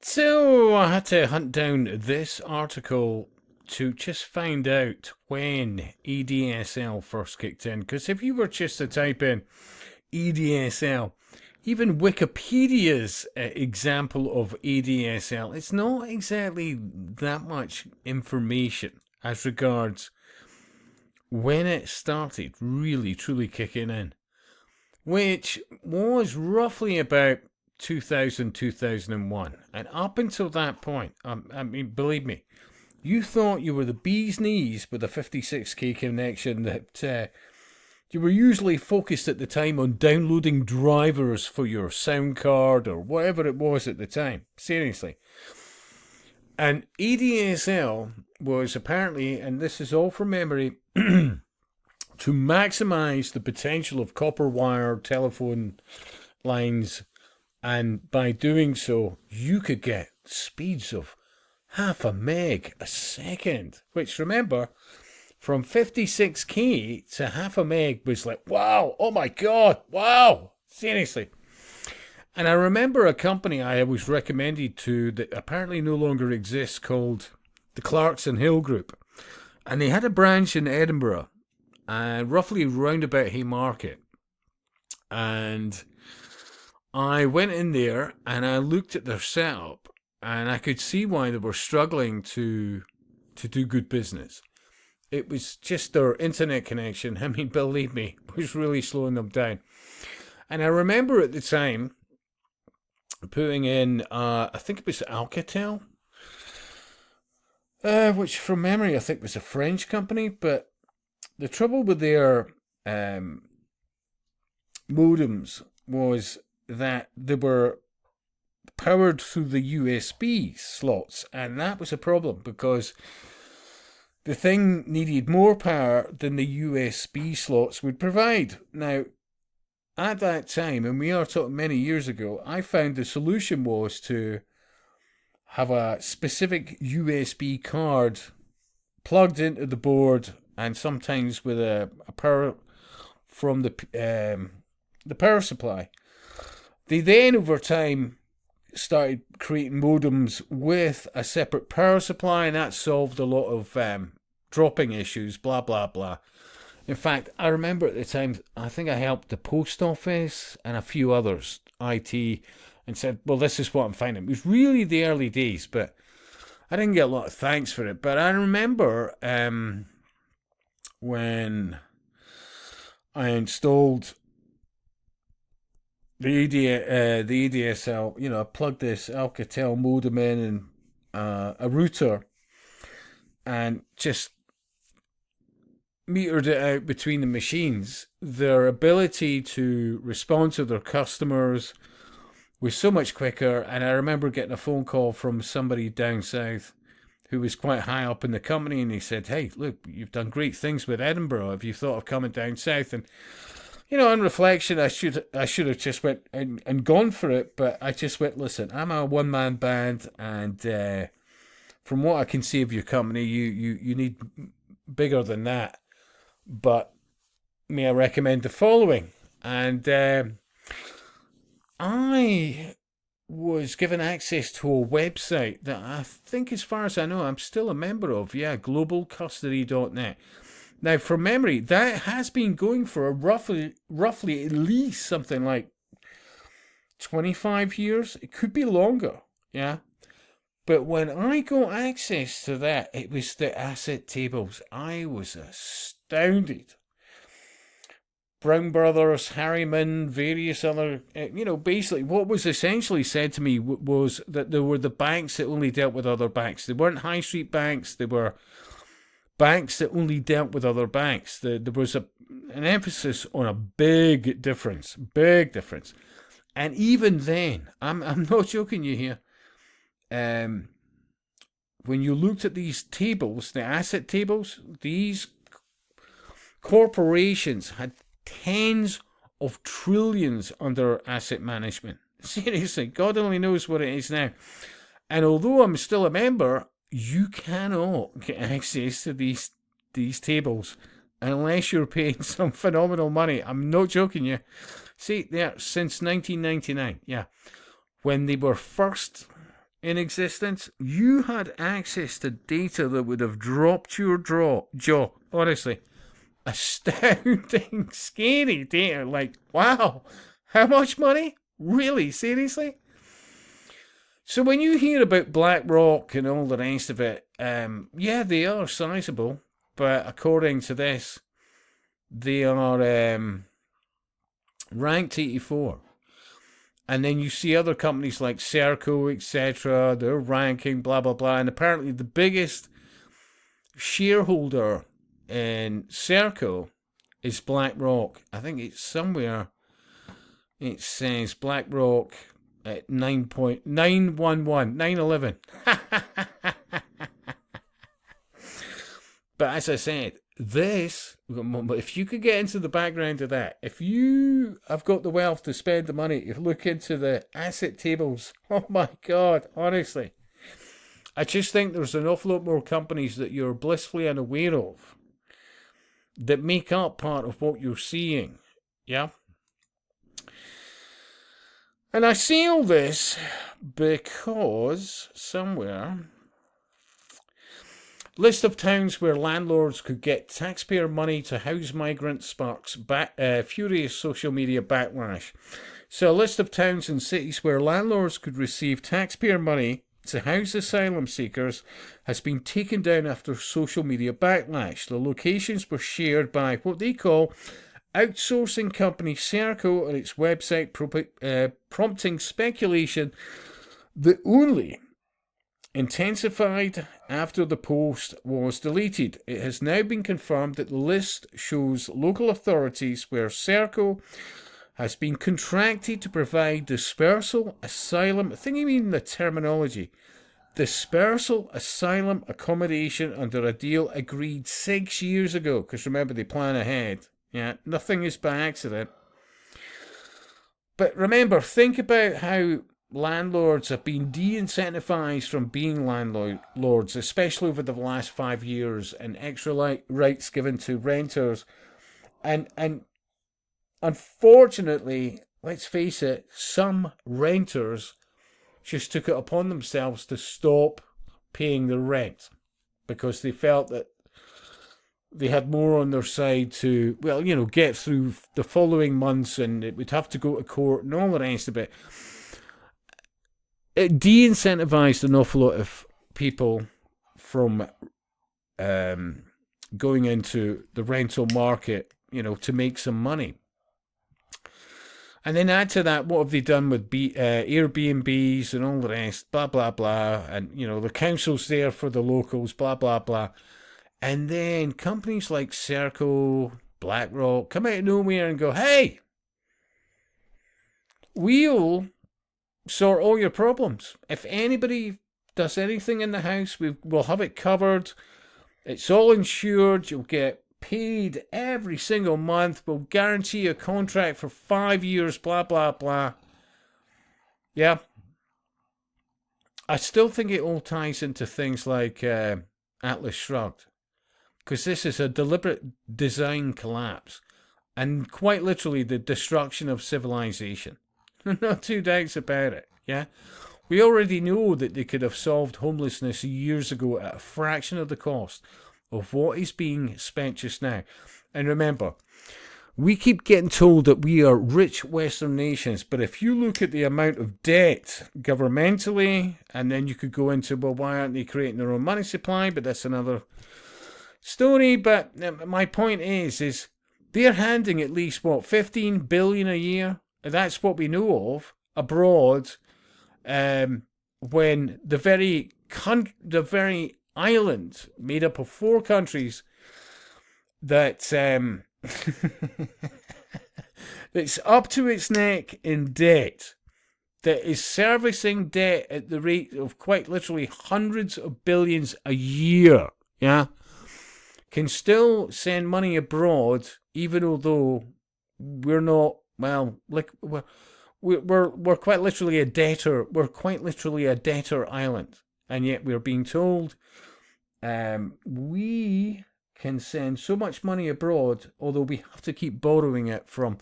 So I had to hunt down this article to just find out when EDSL first kicked in. Because if you were just to type in EDSL, even Wikipedia's example of EDSL, it's not exactly that much information as regards when it started really truly kicking in, which was roughly about 2000, 2001. And up until that point, I mean, believe me, you thought you were the bee's knees with a 56k connection that you were usually focused at the time on downloading drivers for your sound card or whatever it was at the time. Seriously. And ADSL was apparently, and this is all from memory, to maximize the potential of copper wire telephone lines. And by doing so, you could get speeds of half a meg a second. Which, remember, from 56k to half a meg was like, wow, oh my God, wow, seriously. And I remember a company I was recommended to that apparently no longer exists called the Clarkson Hill Group. And they had a branch in Edinburgh, roughly round about Haymarket. And I went in there and I looked at their setup and I could see why they were struggling to do good business. It was just their internet connection. I mean, believe me, was really slowing them down. And I remember at the time putting in, I think it was Alcatel, which from memory I think was a French company. But the trouble with their modems was that they were powered through the USB slots, and that was a problem because the thing needed more power than the USB slots would provide. Now, at that time, and we are talking many years ago, I found the solution was to have a specific USB card plugged into the board, and sometimes with a power from the power supply. They then, over time, started creating modems with a separate power supply, and that solved a lot of dropping issues, blah, blah, blah. In fact, I remember at the time, I think I helped the post office and a few others, IT, and said, well, this is what I'm finding. It was really the early days, but I didn't get a lot of thanks for it. But I remember when I installed the EDSL, I plugged this Alcatel modem in and a router and just metered it out between the machines. Their ability to respond to their customers was so much quicker. And I remember getting a phone call from somebody down south who was quite high up in the company, and he said, hey, look, you've done great things with Edinburgh. Have you thought of coming down south? And on reflection, I should have just went and gone for it, but I just went, listen, I'm a one-man band, and from what I can see of your company, you need bigger than that. But may I recommend the following? And I was given access to a website that I think, as far as I know, I'm still a member of. Yeah, globalcustody.net. Now, from memory, that has been going for roughly at least something like 25 years. It could be longer, yeah. But when I got access to that, it was the asset tables. I was astounded. Brown Brothers, Harriman, various other, basically what was essentially said to me was that there were the banks that only dealt with other banks. They weren't high street banks. They were banks that only dealt with other banks. There was an emphasis on a big difference. And even then, I'm not joking you here, when you looked at these tables, the asset tables, these corporations had tens of trillions under asset management. Seriously, God only knows what it is now. And although I'm still a member, you cannot get access to these tables unless you're paying some phenomenal money. I'm not joking you. See, there since 1999, yeah, when they were first in existence, you had access to data that would have dropped your jaw. Honestly, astounding, scary data. Like, wow, how much money? Really? Seriously? So when you hear about BlackRock and all the rest of it, yeah, they are sizable, but according to this, they are ranked 84. And then you see other companies like Serco, etc. They're ranking, blah, blah, blah. And apparently the biggest shareholder in Serco is BlackRock. I think it's somewhere, it says BlackRock at 9.911, But as I said, this, if you could get into the background of that, if you have got the wealth to spend the money to look into the asset tables, oh my God, honestly, I just think there's an awful lot more companies that you're blissfully unaware of that make up part of what you're seeing. Yeah? And I see all this because somewhere, list of towns where landlords could get taxpayer money to house migrants sparks furious social media backlash. So a list of towns and cities where landlords could receive taxpayer money to house asylum seekers has been taken down after social media backlash. The locations were shared by what they call outsourcing company Serco on its website, prompting speculation that only intensified after the post was deleted. It has now been confirmed that the list shows local authorities where Serco has been contracted to provide dispersal asylum, I think you mean the terminology, dispersal asylum accommodation under a deal agreed 6 years ago, because remember, they plan ahead. Yeah, nothing is by accident. But remember, think about how landlords have been de-incentivized from being landlords, especially over the last 5 years, and extra rights given to renters. And unfortunately, let's face it, some renters just took it upon themselves to stop paying the rent because they felt that they had more on their side to, well, you know, get through the following months, and it would have to go to court and all the rest of it. It de-incentivized an awful lot of people from going into the rental market, you know, to make some money. And then add to that, what have they done with Airbnbs and all the rest, blah, blah, blah. And, you know, the council's there for the locals, blah, blah, blah. And then companies like Serco, BlackRock come out of nowhere and go, hey, we'll sort all your problems. If anybody does anything in the house, we'll have it covered. It's all insured. You'll get paid every single month. We'll guarantee a contract for 5 years, blah, blah, blah. Yeah. I still think it all ties into things like Atlas Shrugged, because this is a deliberate design collapse and quite literally the destruction of civilization. No two doubts about it, yeah? We already know that they could have solved homelessness years ago at a fraction of the cost of what is being spent just now. And remember, we keep getting told that we are rich Western nations, but if you look at the amount of debt governmentally, and then you could go into, well, why aren't they creating their own money supply? But that's another story. But my point is they're handing at least, what, 15 billion a year? That's what we know of abroad, when the very island made up of 4 countries that that's up to its neck in debt, that is servicing debt at the rate of quite literally hundreds of billions a year, yeah, can still send money abroad, even although we're not, well, like we're quite literally a debtor. We're quite literally a debtor island, and yet we're being told we can send so much money abroad, although we have to keep borrowing it from,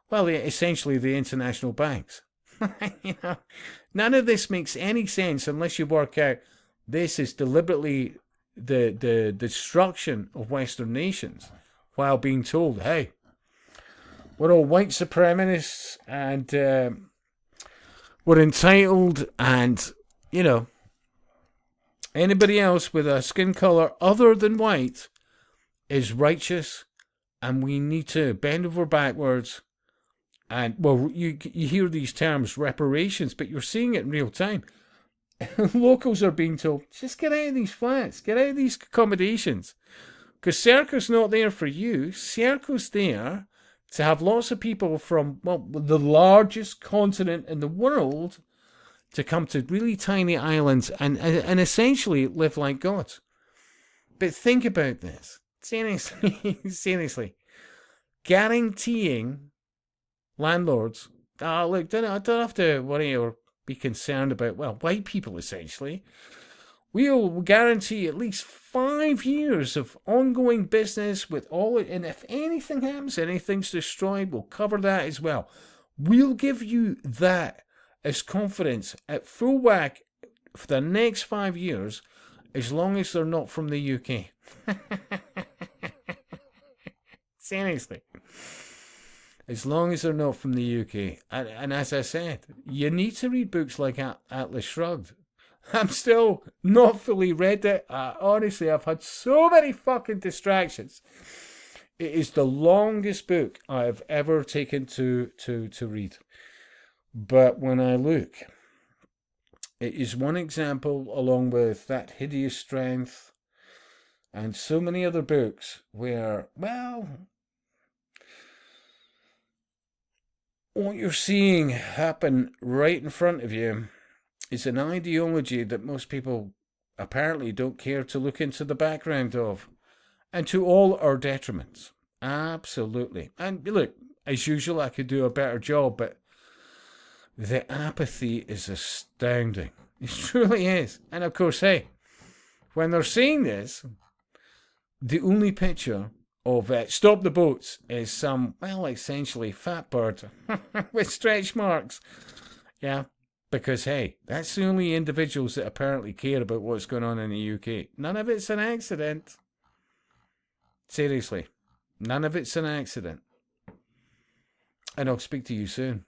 well, essentially the international banks. You know, None of this makes any sense unless you work out this is deliberately the destruction of Western nations while being told, hey, we're all white supremacists and we're entitled, and, you know, anybody else with a skin colour other than white is righteous, and we need to bend over backwards. And, well, you hear these terms, reparations, but you're seeing it in real time. Locals are being told, just get out of these flats, get out of these accommodations. Because Serco's not there for you. Serco's there to have lots of people from, well, the largest continent in the world to come to really tiny islands and essentially live like gods. But think about this. Seriously, seriously. Guaranteeing landlords, look, don't have to worry or be concerned about, well, white people essentially. We'll guarantee at least 5 years of ongoing business with all it, and if anything happens, anything's destroyed, we'll cover that as well. We'll give you that as confidence at full whack for the next 5 years, as long as they're not from the UK. Seriously. As long as they're not from the UK. And as I said, you need to read books like Atlas Shrugged. I'm still not fully read it. Honestly, I've had so many fucking distractions. It is the longest book I've ever taken to read. But when I look, it is one example, along with That Hideous Strength and so many other books where, well, what you're seeing happen right in front of you is an ideology that most people apparently don't care to look into the background of, and to all our detriments. Absolutely. And look, as usual, I could do a better job, but the apathy is astounding. It truly is. And of course, hey, when they're saying this, the only picture of Stop the Boats is some, well, essentially fat bird with stretch marks. Yeah, because, hey, that's the only individuals that apparently care about what's going on in the UK. None of it's an accident. Seriously, none of it's an accident. And I'll speak to you soon.